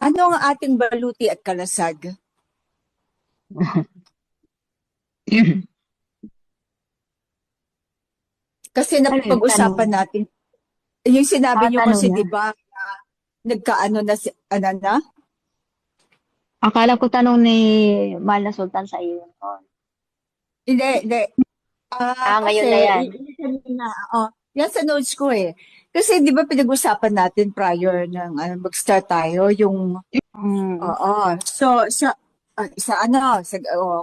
Ano ang ating baluti at kalasag? Kasi Ano yung tanong napag-usapan niya? natin, yung sinabi niyo Tanong kasi, niya. di ba, nagkaano na si, ano na? Akala ko tanong ni Mahal na Sultan sa iyo yun. Oh. Hindi, hindi. Kasi, Ngayon na yan. yung kanina, yan sa notes ko eh. Kasi di ba pinag-usapan natin prior ng mag-start tayo, yung, Mm. oo. So,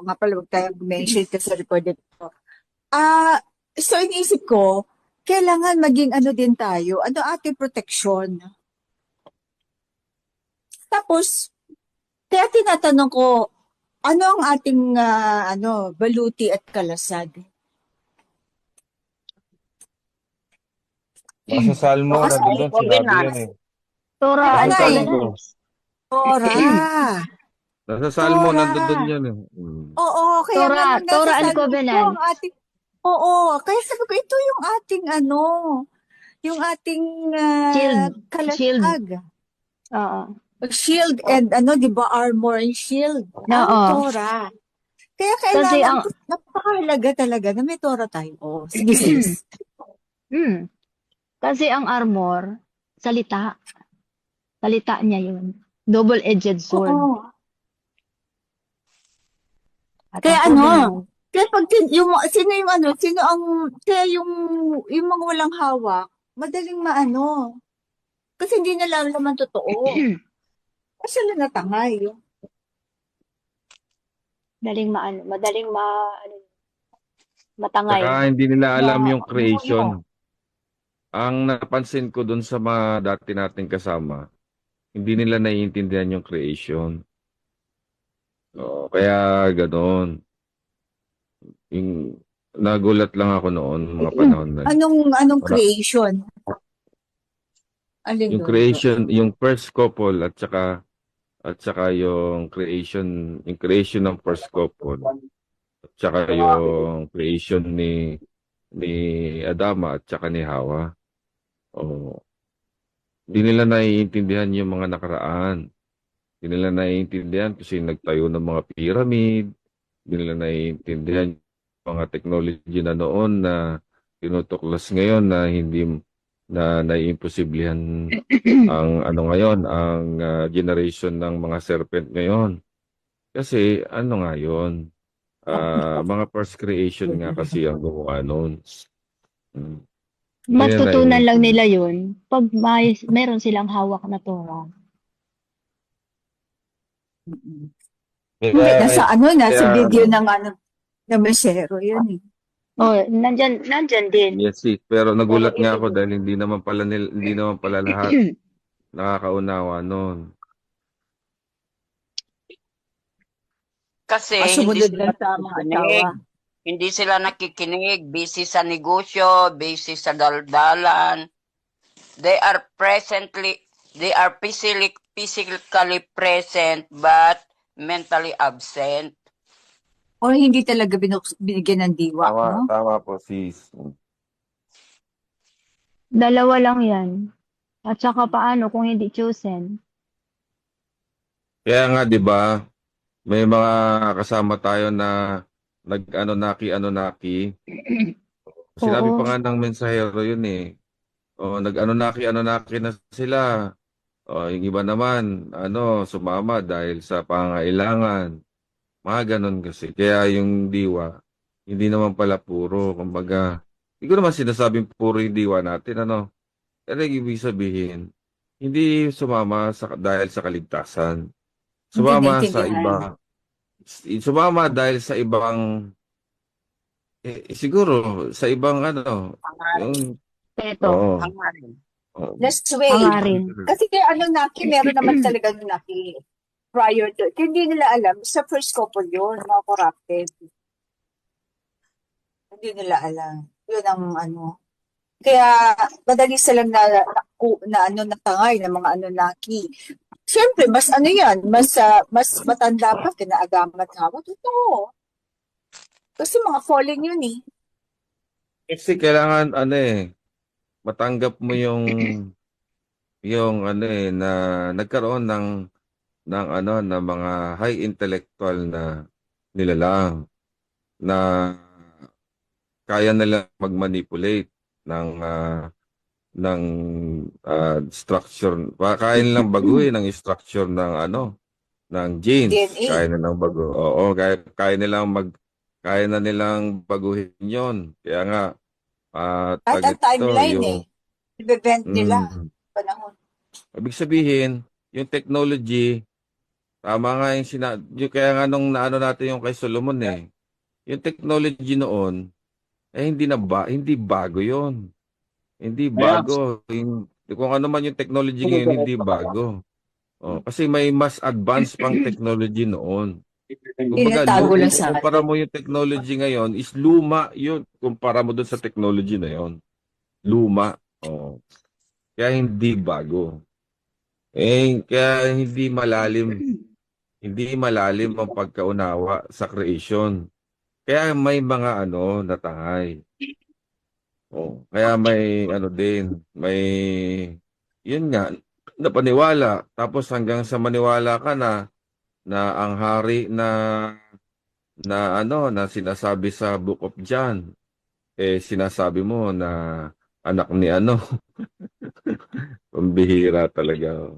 nga pala, huwag tayo mention kasi sa recorded ko. Ah, so iniisip ko, kailangan maging ano din tayo, ano ating proteksyon. Tapos, kaya tinatanong ko, ano ang ating baluti at kalasag? Nasa O Salmo, kasi, nandun sinabi yan eh. kaya Turaan Nasa nga ko eh, ba Salmo. na? Tora, Nasa Salmo, nandun Tora. yan eh. Hmm. Oo, kaya nga nung nasa Turaan salmo ito Covenant. ang ating, oo, kaya sabi ko, ito yung ating yung ating Shield. Shield. kalasag. Oo. Shield and di ba, armor and shield. Ang Oo. Tora. Kaya Kasi kailangan, ang napakahalaga talaga na may Tora tayo. Oh, sige sis. mm, kasi ang armor, salita. Salita niya yun. Double-edged sword. Oo. At Kaya ang covenant, kaya pag sino yung kaya yung mga walang hawak, madaling kasi hindi nila naman totoo. Kasi sila natangay. madaling matangay. Tsaka hindi nila Na, alam yung ano, creation. Ang napansin ko dun sa mga dati nating kasama, hindi nila naiintindihan yung creation. Kaya ganoon. Yung, nagulat lang ako noon, mga panahon na yun. anong Para, creation? Alin yung doon? creation, yung first couple at saka yung creation ng first couple at saka yung creation ni Adama at saka ni Hawa. Oh, di nila naiintindihan yung mga nakaraan. Di nila naiintindihan kasi nagtayo ng mga pyramid. Di nila naiintindihan yung mga technology na noon na tinutuklas ngayon na hindi na naiimposiblihan ang ano ngayon, ang generation ng mga serpent ngayon. Kasi ano nga yun, mga first creation nga kasi ang gumawa noon. Hmm. Hindi na Matutunan lang nila naiintindihan. yun pag meron silang hawak na Torah. Mm-mm. Hindi, Kaya, nasa kaya video ano, ng mesero yun eh. Oh, nandyan din. yes, eh. Pero Pero nagulat nga ako i-video. dahil hindi naman pala lahat nakakaunawa noon. Kasi hindi Sumunod sila lang sa mga asawa. nakikinig. Hindi sila nakikinig. Busy sa negosyo, busy sa daldalan. They are physically present but mentally absent. Or hindi talaga binigyan ng diwa, Tama, no? tama po sis. Dalawa lang yan. At saka paano kung hindi chosen? Kaya nga 'di ba, may mga kasama tayo na nag-Anunnaki. Sinabi pa Oo. nga ng mensahero yun eh. Nag-Anunnaki na sila. Yung iba naman, sumama dahil sa pangailangan. Mga ganun kasi. Kaya yung diwa, hindi naman pala puro. Kumbaga, hindi ko naman sinasabing puro yung diwa natin, ano. Pero yung ibig sabihin, hindi sumama dahil sa kaligtasan. Hindi Sumama sa naintindihan. iba. Sumama dahil sa ibang, siguro, sa ibang Hangarin. yung, Eto, oo. Hangarin. Oo. Last way. hangarin. Kasi kaya Naki, meron naman talaga Naki prior to. Hindi nila alam, sa first couple yun, mga corrupted. Hindi nila alam. Yun ang Kaya madali silang natangay ng mga Naki. Siyempre, mas yan, mas matanda pa, kinaagamat nga. Totoo. Kasi mga falling yun eh. Kasi kailangan, matanggap mo yung na nagkaroon ng ng mga high intellectual na nilalang na kaya nila mag-manipulate ng structure. Kaya nilang baguhin ang structure ng genes. DNA. Kaya nilang Oo, kaya na nilang baguhin 'yon. Kaya nga At ang timeline i-event nila panahon. Ibig sabihin, yung technology, tama nga kaya nga nung naano natin yung kay Solomon yung technology noon, hindi bago yon. Hindi bago. Kung ano man yung technology ngayon, hindi bago. Kasi may mas advanced pang technology noon. Kumbaga, Tinatago lang kung sa kumpara mo yung technology ngayon, is luma yun. Kumpara mo dun sa technology na yon. Luma. Kaya hindi bago. Kaya hindi malalim ang pagkaunawa sa creation. Kaya may mga natangay. Kaya may yun nga, napaniwala. Tapos hanggang sa maniwala ka na ang hari na sinasabi sa Book of John, sinasabi mo na anak ni pambihira talaga.